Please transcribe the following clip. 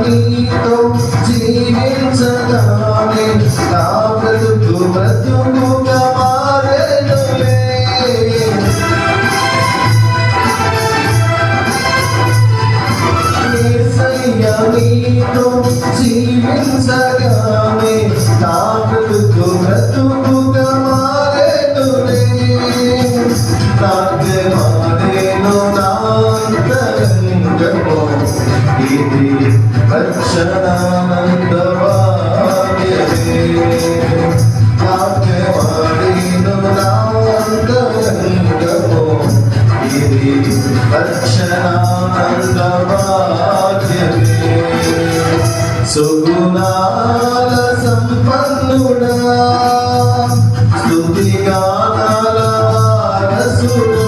నీతో జీవించగానే నా బ్రతుకు బ్రతుకుగా మారెనులే. యేసయ్యా నీతో జీవించగానే నా బ్రతుకు బ్రతుకుగా మారెనులే. నాట్యమాడేను నా అంతరంగము, ఇది రక్షణానంద భాగ్యమే. నాట్యమాడేను నా అంతరంగము, ఇది రక్షణానంద భాగ్యమే. సుగుణాల సంపన్నుడా, స్తుతిగానాల వారసుడా,